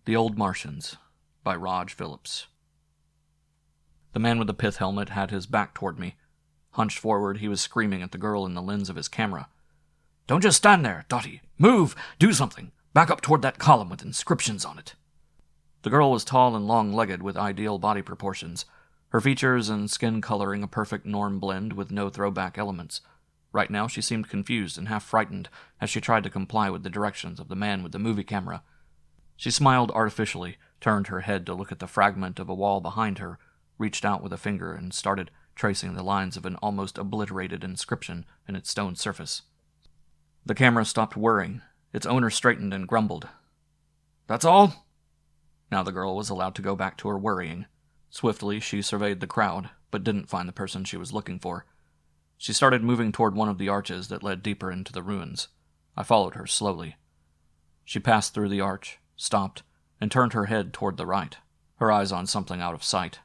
The Old Martians, by Rog Phillips. The man with the pith helmet had his back toward me. Hunched forward, he was screaming at the girl in the lens of his camera. "Don't just stand there, Dottie! Move! Do something! Back up toward that column with inscriptions on it!" The girl was tall and long-legged with ideal body proportions, her features and skin coloring a perfect norm blend with no throwback elements. Right now she seemed confused and half frightened as she tried to comply with the directions of the man with the movie camera. She smiled artificially, turned her head to look at the fragment of a wall behind her, reached out with a finger and started tracing the lines of an almost obliterated inscription in its stone surface. The camera stopped whirring. Its owner straightened and grumbled. "That's all?" Now the girl was allowed to go back to her worrying. Swiftly, she surveyed the crowd, but didn't find the person she was looking for. She started moving toward one of the arches that led deeper into the ruins. I followed her slowly. She passed through the arch, stopped, and turned her head toward the right, her eyes on something out of sight.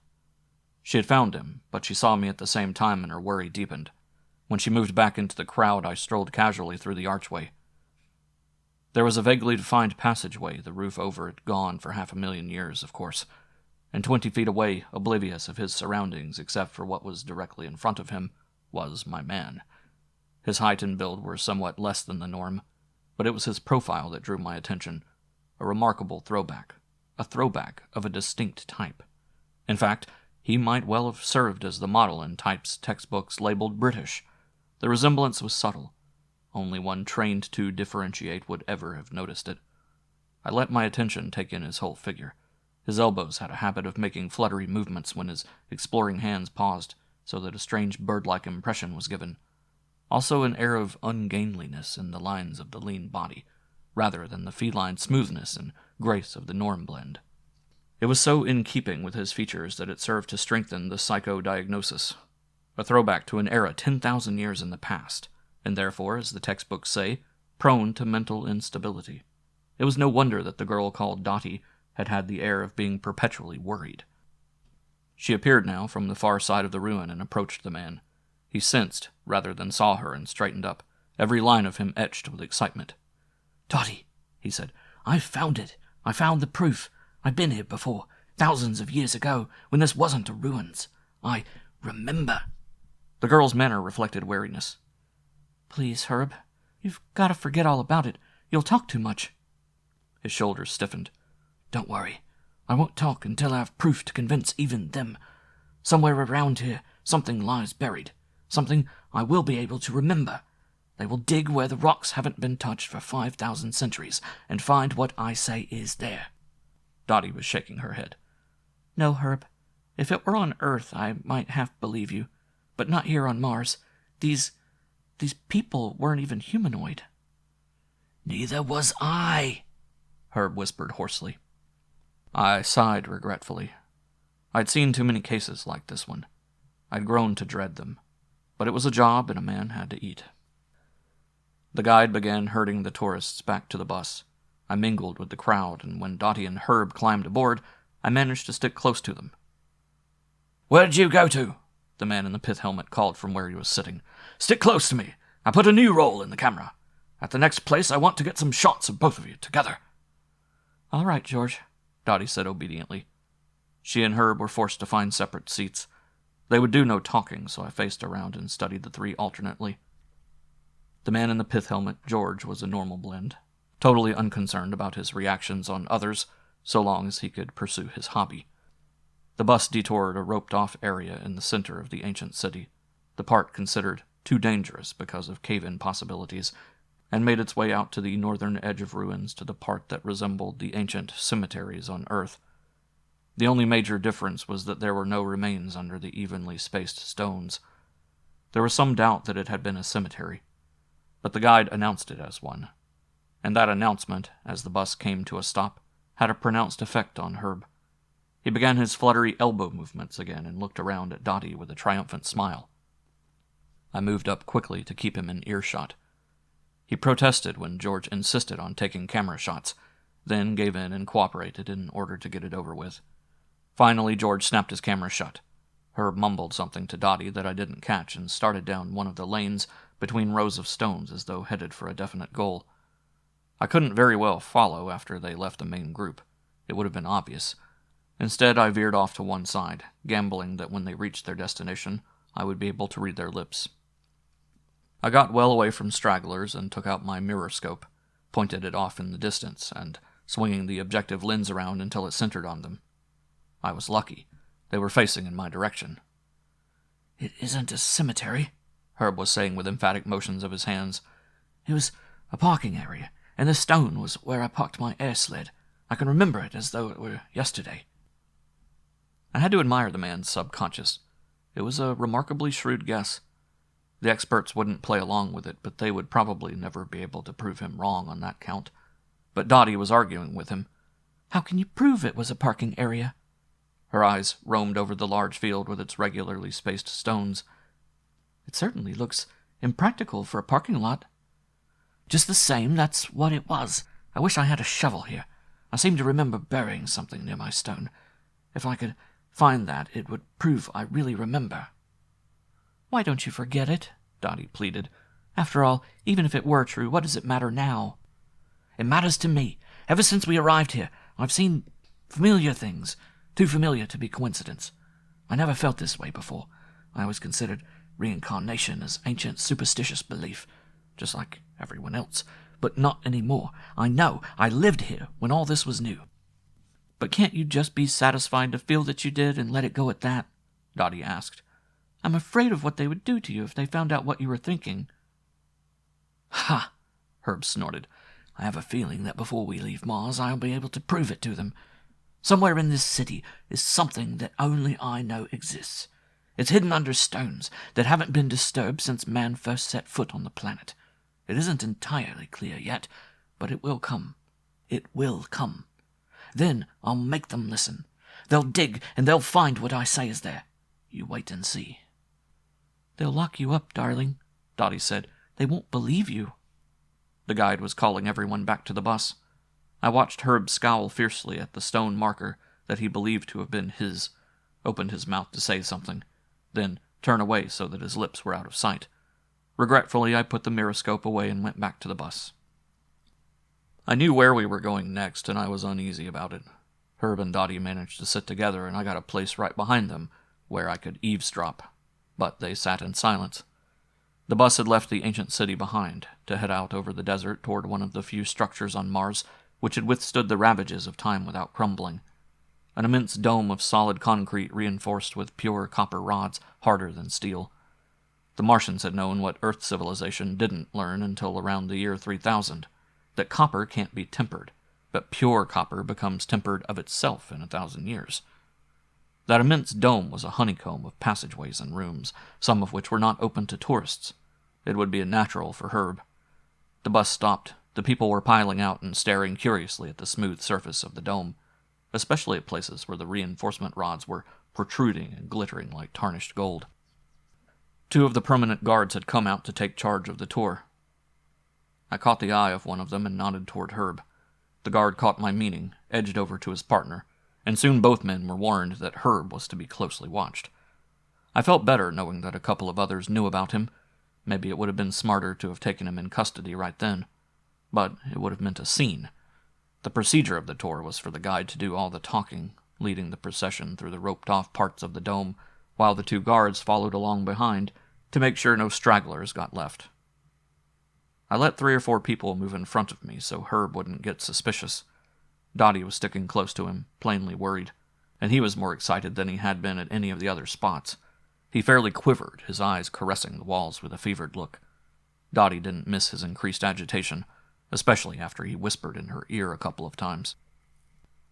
She had found him, but she saw me at the same time and her worry deepened. When she moved back into the crowd, I strolled casually through the archway. There was a vaguely defined passageway, the roof over it gone for 500,000 years, of course, and 20 feet away, oblivious of his surroundings except for what was directly in front of him, was my man. His height and build were somewhat less than the norm, but it was his profile that drew my attention. A remarkable throwback. A throwback of a distinct type. In fact, he might well have served as the model in types textbooks labeled British. The resemblance was subtle. Only one trained to differentiate would ever have noticed it. I let my attention take in his whole figure. His elbows had a habit of making fluttery movements when his exploring hands paused, so that a strange bird-like impression was given. Also an air of ungainliness in the lines of the lean body, rather than the feline smoothness and grace of the norm blend. It was so in keeping with his features that it served to strengthen the psycho-diagnosis. A throwback to an era 10,000 years in the past, and therefore, as the textbooks say, prone to mental instability. It was no wonder that the girl called Dottie had had the air of being perpetually worried. She appeared now from the far side of the ruin and approached the man. He sensed, rather than saw her, and straightened up, every line of him etched with excitement. "Dottie," he said, "I've found it. I found the proof. I've been here before, thousands of years ago, when this wasn't a ruins. I remember." The girl's manner reflected wariness. "Please, Herb, you've got to forget all about it. You'll talk too much." His shoulders stiffened. "Don't worry. I won't talk until I have proof to convince even them. Somewhere around here, something lies buried. Something I will be able to remember. They will dig where the rocks haven't been touched for 5,000 centuries and find what I say is there." Dottie was shaking her head. "No, Herb. If it were on Earth, I might half believe you. But not here on Mars. These people weren't even humanoid." "Neither was I," Herb whispered hoarsely. I sighed regretfully. I'd seen too many cases like this one. I'd grown to dread them. But it was a job and a man had to eat. The guide began herding the tourists back to the bus. I mingled with the crowd, and when Dottie and Herb climbed aboard, I managed to stick close to them. "Where'd you go to?" the man in the pith helmet called from where he was sitting. "Stick close to me. I put a new roll in the camera. At the next place, I want to get some shots of both of you together." "All right, George," Dottie said obediently. She and Herb were forced to find separate seats. They would do no talking, so I faced around and studied the three alternately. The man in the pith helmet, George, was a normal blend, totally unconcerned about his reactions on others, so long as he could pursue his hobby. The bus detoured a roped-off area in the center of the ancient city, the part considered too dangerous because of cave-in possibilities, and made its way out to the northern edge of ruins to the part that resembled the ancient cemeteries on Earth. The only major difference was that there were no remains under the evenly spaced stones. There was some doubt that it had been a cemetery, but the guide announced it as one. And that announcement, as the bus came to a stop, had a pronounced effect on Herb. He began his fluttery elbow movements again and looked around at Dottie with a triumphant smile. I moved up quickly to keep him in earshot. He protested when George insisted on taking camera shots, then gave in and cooperated in order to get it over with. Finally, George snapped his camera shut. Herb mumbled something to Dottie that I didn't catch and started down one of the lanes between rows of stones as though headed for a definite goal. I couldn't very well follow after they left the main group. It would have been obvious. Instead, I veered off to one side, gambling that when they reached their destination, I would be able to read their lips. I got well away from stragglers and took out my mirror-scope, pointed it off in the distance, and swinging the objective lens around until it centered on them. I was lucky. They were facing in my direction. "It isn't a cemetery," Herb was saying with emphatic motions of his hands. "It was a parking area, and the stone was where I parked my air sled. I can remember it as though it were yesterday." I had to admire the man's subconscious. It was a remarkably shrewd guess. The experts wouldn't play along with it, but they would probably never be able to prove him wrong on that count. But Dottie was arguing with him. "How can you prove it was a parking area?" Her eyes roamed over the large field with its regularly spaced stones. "It certainly looks impractical for a parking lot." "Just the same, that's what it was. I wish I had a shovel here. I seem to remember burying something near my stone. If I could find that, it would prove I really remember." "Why don't you forget it?" Dottie pleaded. "After all, even if it were true, what does it matter now?" "It matters to me. Ever since we arrived here, I've seen familiar things, too familiar to be coincidence. I never felt this way before. I always considered reincarnation as ancient superstitious belief, just like everyone else, but not anymore. I know. I lived here when all this was new." "But can't you just be satisfied to feel that you did and let it go at that?" Dottie asked. "I'm afraid of what they would do to you if they found out what you were thinking." "Ha!" Herb snorted. "I have a feeling that before we leave Mars, I'll be able to prove it to them. Somewhere in this city is something that only I know exists. It's hidden under stones that haven't been disturbed since man first set foot on the planet. It isn't entirely clear yet, but it will come. It will come. Then I'll make them listen. They'll dig, and they'll find what I say is there. You wait and see." "They'll lock you up, darling," Dottie said. "They won't believe you." The guide was calling everyone back to the bus. I watched Herb scowl fiercely at the stone marker that he believed to have been his, opened his mouth to say something, then turn away so that his lips were out of sight. Regretfully, I put the mirror-scope away and went back to the bus. I knew where we were going next, and I was uneasy about it. Herb and Dottie managed to sit together, and I got a place right behind them, where I could eavesdrop. But they sat in silence. The bus had left the ancient city behind, to head out over the desert toward one of the few structures on Mars which had withstood the ravages of time without crumbling. An immense dome of solid concrete reinforced with pure copper rods, harder than steel. The Martians had known what Earth civilization didn't learn until around the year 3000, that copper can't be tempered, but pure copper becomes tempered of itself in 1,000 years. That immense dome was a honeycomb of passageways and rooms, some of which were not open to tourists. It would be a natural for Herb. The bus stopped. The people were piling out and staring curiously at the smooth surface of the dome, especially at places where the reinforcement rods were protruding and glittering like tarnished gold. 2 of the permanent guards had come out to take charge of the tour. I caught the eye of one of them and nodded toward Herb. The guard caught my meaning, edged over to his partner, and soon both men were warned that Herb was to be closely watched. I felt better knowing that a couple of others knew about him. Maybe it would have been smarter to have taken him in custody right then. But it would have meant a scene. The procedure of the tour was for the guide to do all the talking, leading the procession through the roped-off parts of the dome, while the 2 guards followed along behind to make sure no stragglers got left. I let 3 or 4 people move in front of me so Herb wouldn't get suspicious. Dottie was sticking close to him, plainly worried, and he was more excited than he had been at any of the other spots. He fairly quivered, his eyes caressing the walls with a fevered look. Dottie didn't miss his increased agitation, especially after he whispered in her ear a couple of times.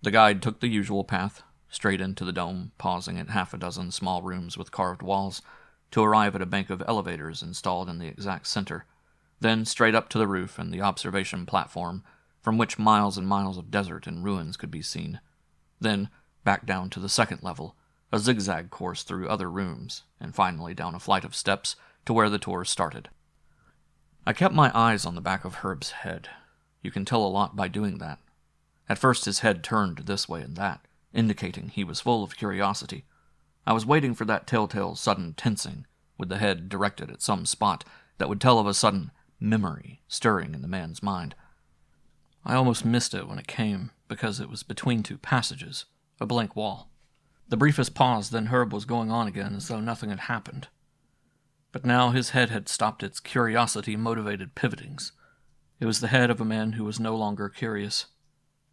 The guide took the usual path, straight into the dome, pausing at 6 small rooms with carved walls, to arrive at a bank of elevators installed in the exact center, then straight up to the roof and the observation platform, from which miles and miles of desert and ruins could be seen. Then back down to the 2nd level, a zigzag course through other rooms, and finally down a flight of steps to where the tour started. I kept my eyes on the back of Herb's head. You can tell a lot by doing that. At first his head turned this way and that, indicating he was full of curiosity. I was waiting for that telltale sudden tensing, with the head directed at some spot that would tell of a sudden memory stirring in the man's mind. I almost missed it when it came. because it was between two passages, a blank wall. The briefest pause, then Herb was going on again as though nothing had happened. But now his head had stopped its curiosity-motivated pivotings. It was the head of a man who was no longer curious,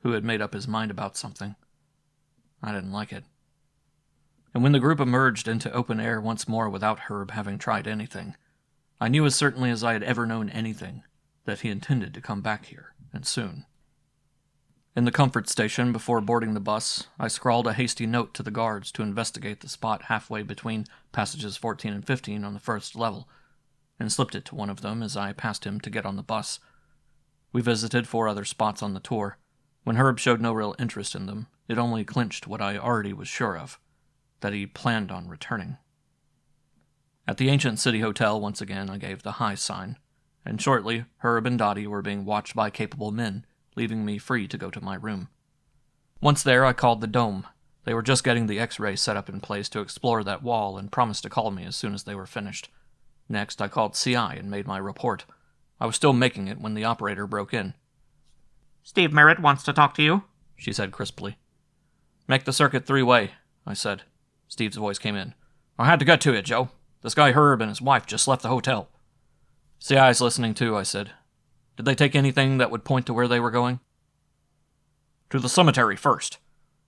who had made up his mind about something. I didn't like it. And when the group emerged into open air once more without Herb having tried anything, I knew as certainly as I had ever known anything that he intended to come back here, and soon. In the comfort station before boarding the bus, I scrawled a hasty note to the guards to investigate the spot halfway between passages 14 and 15 on the first level, and slipped it to one of them as I passed him to get on the bus. We visited 4 other spots on the tour. When Herb showed no real interest in them, it only clinched what I already was sure of, that he planned on returning. At the ancient city hotel, once again, I gave the high sign, and shortly, Herb and Dottie were being watched by capable men, leaving me free to go to my room. Once there, I called the Dome. They were just getting the X-ray set up in place to explore that wall and promised to call me as soon as they were finished. Next, I called CI and made my report. I was still making it when the operator broke in. "Steve Merritt wants to talk to you," she said crisply. "Make the circuit 3-way, I said. Steve's voice came in. "I had to get to it, Joe. This guy Herb and his wife just left the hotel." "CI's listening too," I said. "Did they take anything that would point to where they were going?" "To the cemetery first.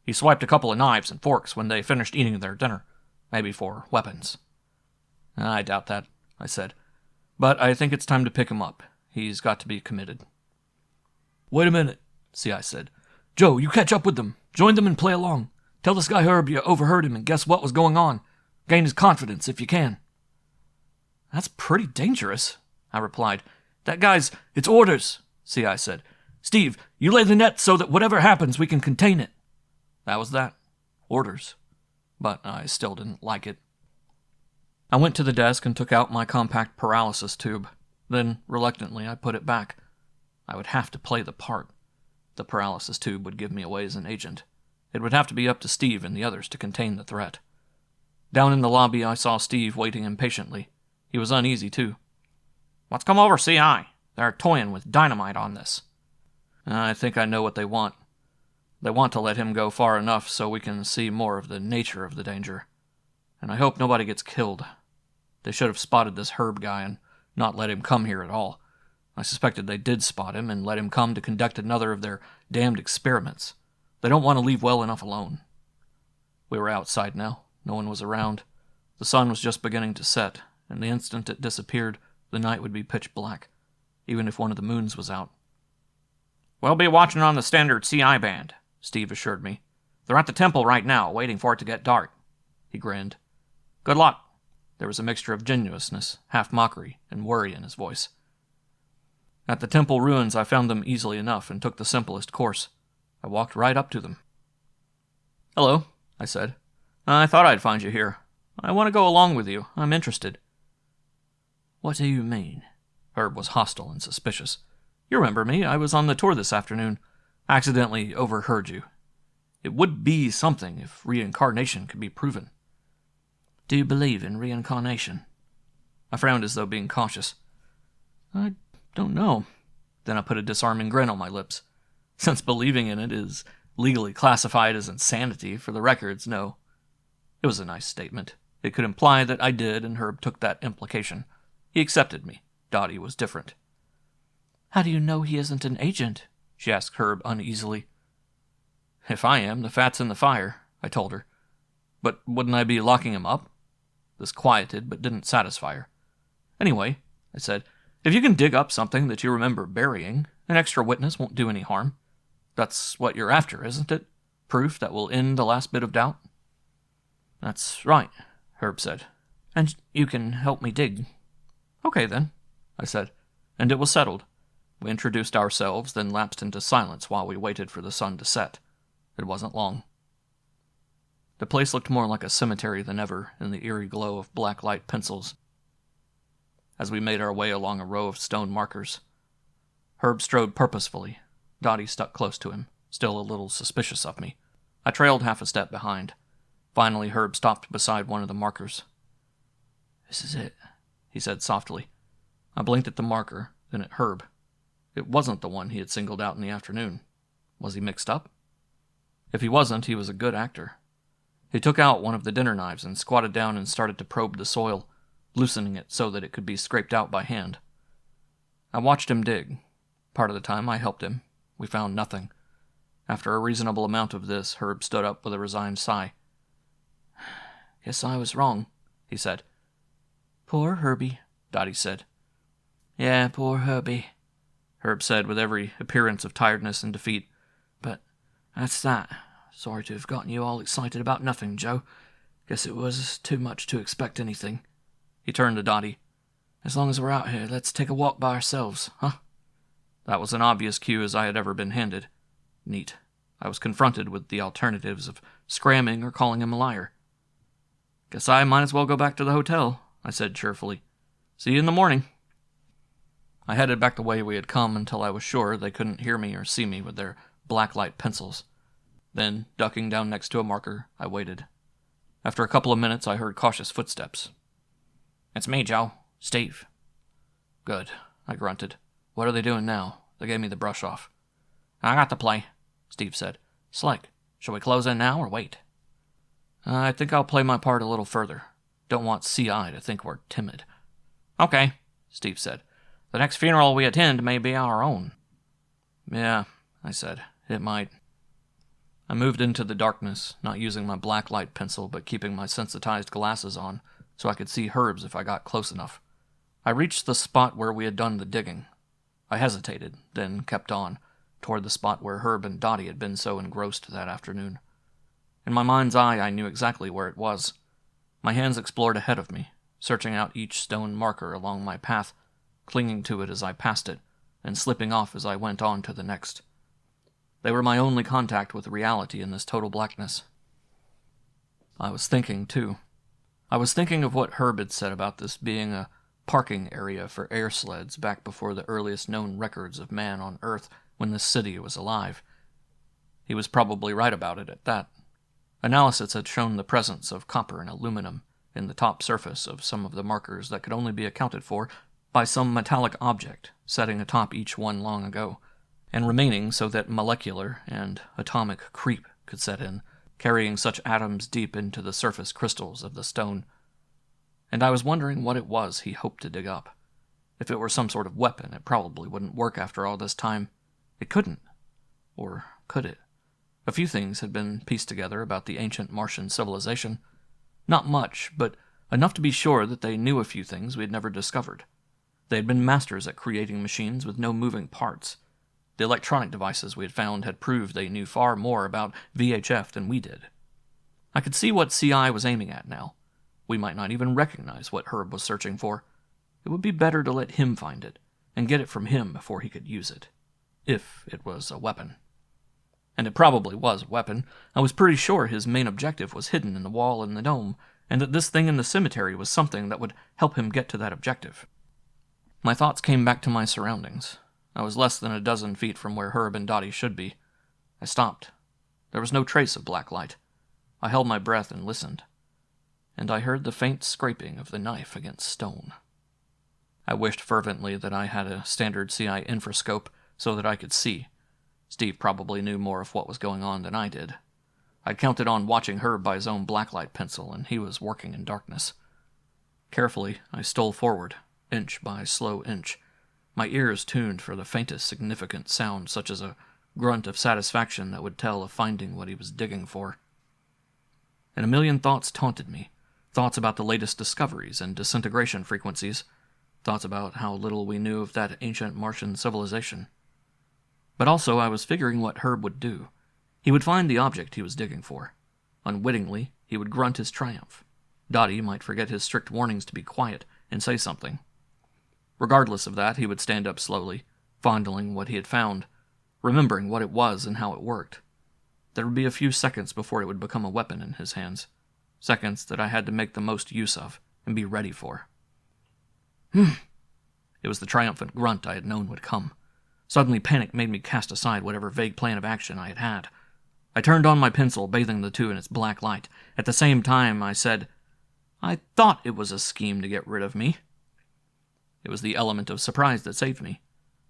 He swiped a couple of knives and forks when they finished eating their dinner. Maybe for weapons." "I doubt that," I said. "But I think it's time to pick him up. He's got to be committed." "Wait a minute," CI said. "Joe, you catch up with them. Join them and play along. Tell this guy Herb you overheard him and guess what was going on. Gain his confidence if you can." "That's pretty dangerous," I replied. "It's orders," CI said. "Steve, you lay the net so that whatever happens, we can contain it." That was that. Orders. But I still didn't like it. I went to the desk and took out my compact paralysis tube. Then, reluctantly, I put it back. I would have to play the part. The paralysis tube would give me away as an agent. It would have to be up to Steve and the others to contain the threat. Down in the lobby, I saw Steve waiting impatiently. He was uneasy, too. "What's come over CI? They're toying with dynamite on this." "I think I know what they want. They want to let him go far enough so we can see more of the nature of the danger. And I hope nobody gets killed. They should have spotted this Herb guy and not let him come here at all. I suspected they did spot him and let him come to conduct another of their damned experiments. They don't want to leave well enough alone." We were outside now. No one was around. The sun was just beginning to set, and the instant it disappeared, the night would be pitch black, even if one of the moons was out. "We'll be watching on the standard CI band," Steve assured me. "They're at the temple right now, waiting for it to get dark." He grinned. "Good luck." There was a mixture of genuineness, half-mockery, and worry in his voice. At the temple ruins, I found them easily enough and took the simplest course. I walked right up to them. "Hello," I said. "I thought I'd find you here. I want to go along with you. I'm interested." "What do you mean?" Herb was hostile and suspicious. "You remember me. I was on the tour this afternoon. I accidentally overheard you. It would be something if reincarnation could be proven." "Do you believe in reincarnation?" I frowned as though being cautious. "I don't know." Then I put a disarming grin on my lips. Since believing in it is legally classified as insanity, for the records, no. It was a nice statement. It could imply that I did, and Herb took that implication. He accepted me. Dottie was different. "How do you know he isn't an agent?" she asked Herb uneasily. "If I am, the fat's in the fire," I told her. "But wouldn't I be locking him up?" This quieted, but didn't satisfy her. "Anyway," I said, "if you can dig up something that you remember burying, an extra witness won't do any harm. That's what you're after, isn't it? Proof that will end the last bit of doubt?" "That's right," Herb said. "And you can help me dig." "Okay, then," I said, and it was settled. We introduced ourselves, then lapsed into silence while we waited for the sun to set. It wasn't long. The place looked more like a cemetery than ever in the eerie glow of black light pencils. As we made our way along a row of stone markers, Herb strode purposefully. Dottie stuck close to him, still a little suspicious of me. I trailed half a step behind. Finally, Herb stopped beside one of the markers. "This is it," he said softly. I blinked at the marker, then at Herb. It wasn't the one he had singled out in the afternoon. Was he mixed up? If he wasn't, he was a good actor. He took out one of the dinner knives and squatted down and started to probe the soil, loosening it so that it could be scraped out by hand. I watched him dig. Part of the time I helped him. We found nothing. After a reasonable amount of this, Herb stood up with a resigned sigh. "Guess I was wrong," he said. "Poor Herbie," Dottie said. "Yeah, poor Herbie," Herb said with every appearance of tiredness and defeat. "But that's that. Sorry to have gotten you all excited about nothing, Joe. Guess it was too much to expect anything." He turned to Dottie. "As long as we're out here, let's take a walk by ourselves, huh?" That was an obvious cue as I had ever been handed. Neat. I was confronted with the alternatives of scramming or calling him a liar. "Guess I might as well go back to the hotel," I said cheerfully. "See you in the morning." I headed back the way we had come until I was sure they couldn't hear me or see me with their blacklight pencils. Then, ducking down next to a marker, I waited. After a couple of minutes, I heard cautious footsteps. "It's me, Joe. Steve." "Good," I grunted. "What are they doing now?" They gave me the brush off. "I got the play," Steve said. "Slick. Shall we close in now or wait?" "I think I'll play my part a little further. Don't want CI to think we're timid." "Okay," Steve said. "The next funeral we attend may be our own." "Yeah," I said. "It might." I moved into the darkness, not using my blacklight pencil but keeping my sensitized glasses on so I could see Herb's if I got close enough. I reached the spot where we had done the digging. I hesitated, then kept on, toward the spot where Herb and Dottie had been so engrossed that afternoon. In my mind's eye, I knew exactly where it was. My hands explored ahead of me, searching out each stone marker along my path, clinging to it as I passed it, and slipping off as I went on to the next. They were my only contact with reality in this total blackness. I was thinking, too. I was thinking of what Herb had said about this being a parking area for air sleds back before the earliest known records of man on Earth when this city was alive. He was probably right about it at that. Analysis had shown the presence of copper and aluminum in the top surface of some of the markers that could only be accounted for by some metallic object setting atop each one long ago, and remaining so that molecular and atomic creep could set in, carrying such atoms deep into the surface crystals of the stone. And I was wondering what it was he hoped to dig up. If it were some sort of weapon, it probably wouldn't work after all this time. It couldn't. Or could it? A few things had been pieced together about the ancient Martian civilization. Not much, but enough to be sure that they knew a few things we had never discovered. They had been masters at creating machines with no moving parts. The electronic devices we had found had proved they knew far more about VHF than we did. I could see what CI was aiming at now. We might not even recognize what Herb was searching for. It would be better to let him find it, and get it from him before he could use it. If it was a weapon. And it probably was a weapon. I was pretty sure his main objective was hidden in the wall in the dome, and that this thing in the cemetery was something that would help him get to that objective. My thoughts came back to my surroundings. I was less than a dozen feet from where Herb and Dottie should be. I stopped. There was no trace of black light. I held my breath and listened. And I heard the faint scraping of the knife against stone. I wished fervently that I had a standard CI infrascope so that I could see. Steve probably knew more of what was going on than I did. I counted on watching Herb by his own blacklight pencil, and he was working in darkness. Carefully, I stole forward, inch by slow inch, my ears tuned for the faintest significant sound, such as a grunt of satisfaction that would tell of finding what he was digging for. And a million thoughts taunted me, thoughts about the latest discoveries and disintegration frequencies, thoughts about how little we knew of that ancient Martian civilization. But also I was figuring what Herb would do. He would find the object he was digging for. Unwittingly, he would grunt his triumph. Dottie might forget his strict warnings to be quiet and say something. Regardless of that, he would stand up slowly, fondling what he had found, remembering what it was and how it worked. There would be a few seconds before it would become a weapon in his hands. Seconds that I had to make the most use of and be ready for. It was the triumphant grunt I had known would come. Suddenly panic made me cast aside whatever vague plan of action I had had. I turned on my pencil, bathing the two in its black light. At the same time, I said, "I thought it was a scheme to get rid of me." It was the element of surprise that saved me.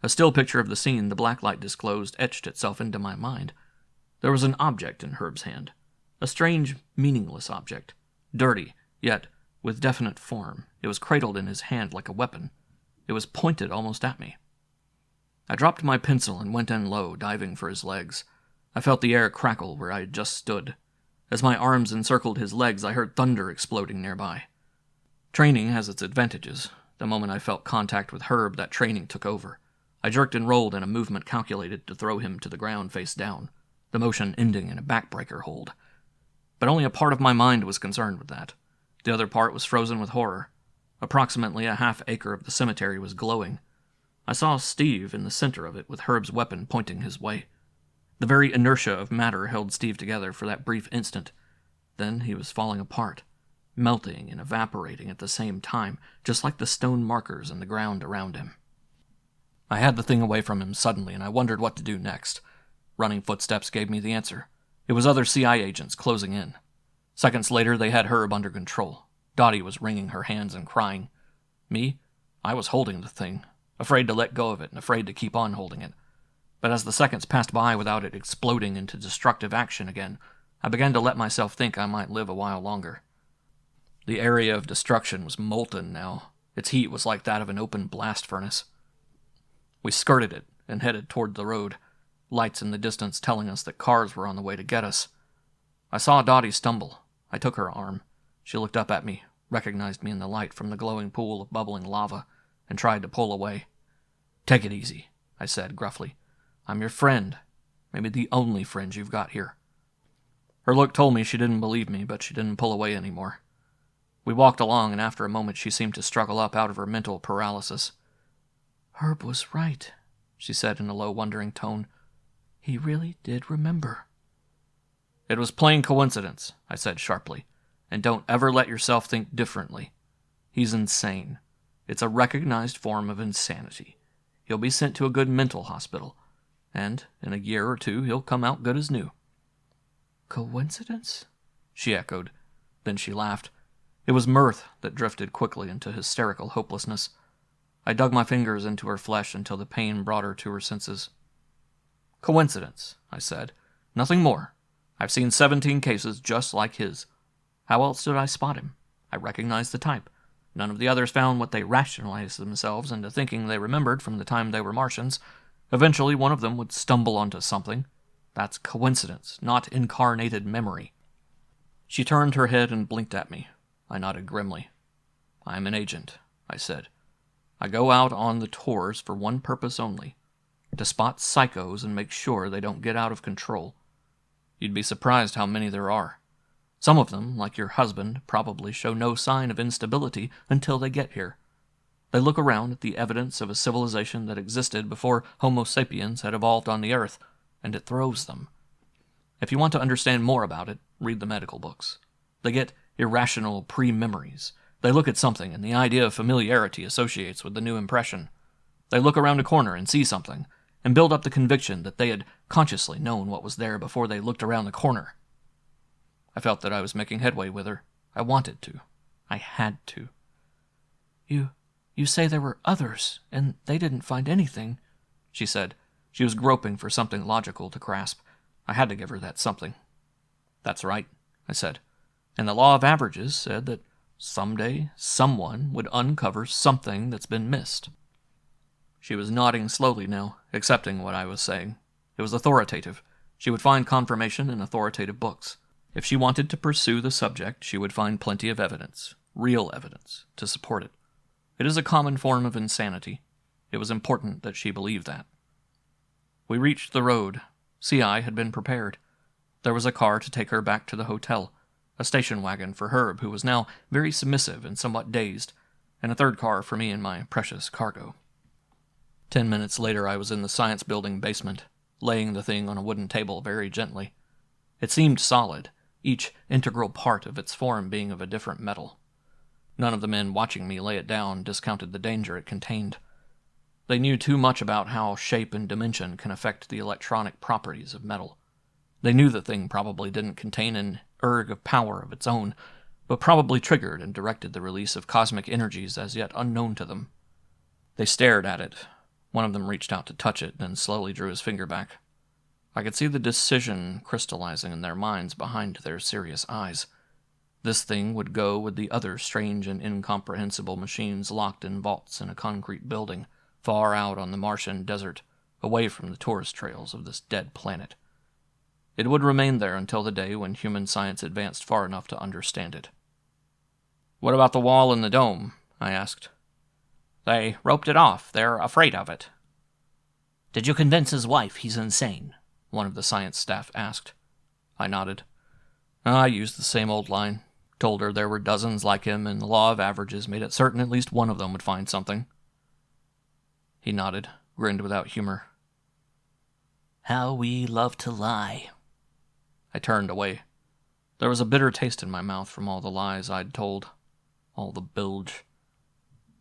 A still picture of the scene the blacklight disclosed etched itself into my mind. There was an object in Herb's hand. A strange, meaningless object. Dirty, yet with definite form. It was cradled in his hand like a weapon. It was pointed almost at me. I dropped my pencil and went in low, diving for his legs. I felt the air crackle where I had just stood. As my arms encircled his legs, I heard thunder exploding nearby. Training has its advantages. The moment I felt contact with Herb, that training took over. I jerked and rolled in a movement calculated to throw him to the ground face down, the motion ending in a backbreaker hold. But only a part of my mind was concerned with that. The other part was frozen with horror. Approximately a half-acre of the cemetery was glowing. I saw Steve in the center of it with Herb's weapon pointing his way. The very inertia of matter held Steve together for that brief instant. Then he was falling apart, melting and evaporating at the same time, just like the stone markers in the ground around him. I had the thing away from him suddenly, and I wondered what to do next. Running footsteps gave me the answer. It was other CI agents closing in. Seconds later, they had Herb under control. Dottie was wringing her hands and crying. Me? I was holding the thing, afraid to let go of it and afraid to keep on holding it. But as the seconds passed by without it exploding into destructive action again, I began to let myself think I might live a while longer. The area of destruction was molten now. Its heat was like that of an open blast furnace. We skirted it and headed toward the road, lights in the distance telling us that cars were on the way to get us. I saw Dottie stumble. I took her arm. She looked up at me, recognized me in the light from the glowing pool of bubbling lava, and tried to pull away. "Take it easy," I said gruffly. "I'm your friend. Maybe the only friend you've got here." Her look told me she didn't believe me, but she didn't pull away anymore. We walked along, and after a moment she seemed to struggle up out of her mental paralysis. "Herb was right," she said in a low, wondering tone. "He really did remember." "It was plain coincidence," I said sharply. "And don't ever let yourself think differently. He's insane. It's a recognized form of insanity. He'll be sent to a good mental hospital, and in a year or two he'll come out good as new." "Coincidence?" she echoed. Then she laughed. It was mirth that drifted quickly into hysterical hopelessness. I dug my fingers into her flesh until the pain brought her to her senses. "Coincidence," I said. "Nothing more. I've seen 17 cases just like his. How else did I spot him? I recognized the type. None of the others found what they rationalized themselves into thinking they remembered from the time they were Martians. Eventually one of them would stumble onto something. That's coincidence, not incarnated memory." She turned her head and blinked at me. I nodded grimly. "I'm an agent," I said. "I go out on the tours for one purpose only, to spot psychos and make sure they don't get out of control. You'd be surprised how many there are. Some of them, like your husband, probably show no sign of instability until they get here. They look around at the evidence of a civilization that existed before Homo sapiens had evolved on the Earth, and it throws them. If you want to understand more about it, read the medical books. They get irrational pre-memories. They look at something, and the idea of familiarity associates with the new impression. They look around a corner and see something, and build up the conviction that they had consciously known what was there before they looked around the corner." I felt that I was making headway with her. I wanted to. I had to. You say there were others, and they didn't find anything," she said. She was groping for something logical to grasp. I had to give her that something. "That's right," I said. "And the law of averages said that someday someone would uncover something that's been missed." She was nodding slowly now, accepting what I was saying. It was authoritative. She would find confirmation in authoritative books. If she wanted to pursue the subject, she would find plenty of evidence, real evidence, to support it. It is a common form of insanity. It was important that she believe that. We reached the road. CI had been prepared. There was a car to take her back to the hotel, a station wagon for Herb, who was now very submissive and somewhat dazed, and a third car for me and my precious cargo. 10 minutes later, I was in the science building basement, laying the thing on a wooden table very gently. It seemed solid, each integral part of its form being of a different metal. None of the men watching me lay it down discounted the danger it contained. They knew too much about how shape and dimension can affect the electronic properties of metal. They knew the thing probably didn't contain an erg of power of its own, but probably triggered and directed the release of cosmic energies as yet unknown to them. They stared at it. One of them reached out to touch it, then slowly drew his finger back. I could see the decision crystallizing in their minds behind their serious eyes. This thing would go with the other strange and incomprehensible machines locked in vaults in a concrete building, far out on the Martian desert, away from the tourist trails of this dead planet. It would remain there until the day when human science advanced far enough to understand it. "What about the wall in the dome?" I asked. "They roped it off. They're afraid of it." "Did you convince his wife he's insane?" one of the science staff asked. I nodded. I used the same old line. Told her there were dozens like him, and the law of averages made it certain at least one of them would find something. He nodded, grinned without humor. "How we love to lie." I turned away. There was a bitter taste in my mouth from all the lies I'd told. All the bilge.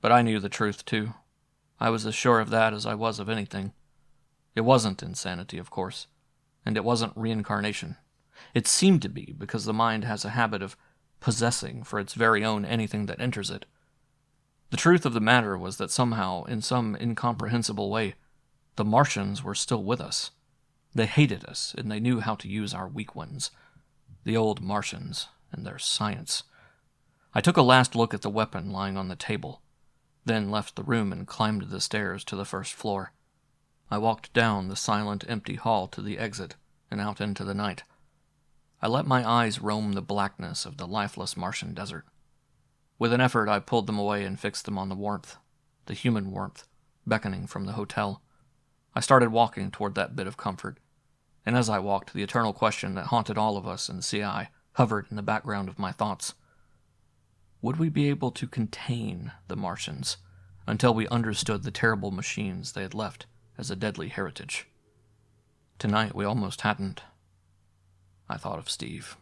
But I knew the truth, too. I was as sure of that as I was of anything. It wasn't insanity, of course. And it wasn't reincarnation. It seemed to be, because the mind has a habit of possessing for its very own anything that enters it. The truth of the matter was that somehow, in some incomprehensible way, the Martians were still with us. They hated us, and they knew how to use our weak ones. The old Martians and their science. I took a last look at the weapon lying on the table, then left the room and climbed the stairs to the first floor. I walked down the silent, empty hall to the exit and out into the night. I let my eyes roam the blackness of the lifeless Martian desert. With an effort, I pulled them away and fixed them on the warmth, the human warmth, beckoning from the hotel. I started walking toward that bit of comfort, and as I walked, the eternal question that haunted all of us in CI hovered in the background of my thoughts. Would we be able to contain the Martians until we understood the terrible machines they had left as a deadly heritage? Tonight we almost hadn't. I thought of Steve.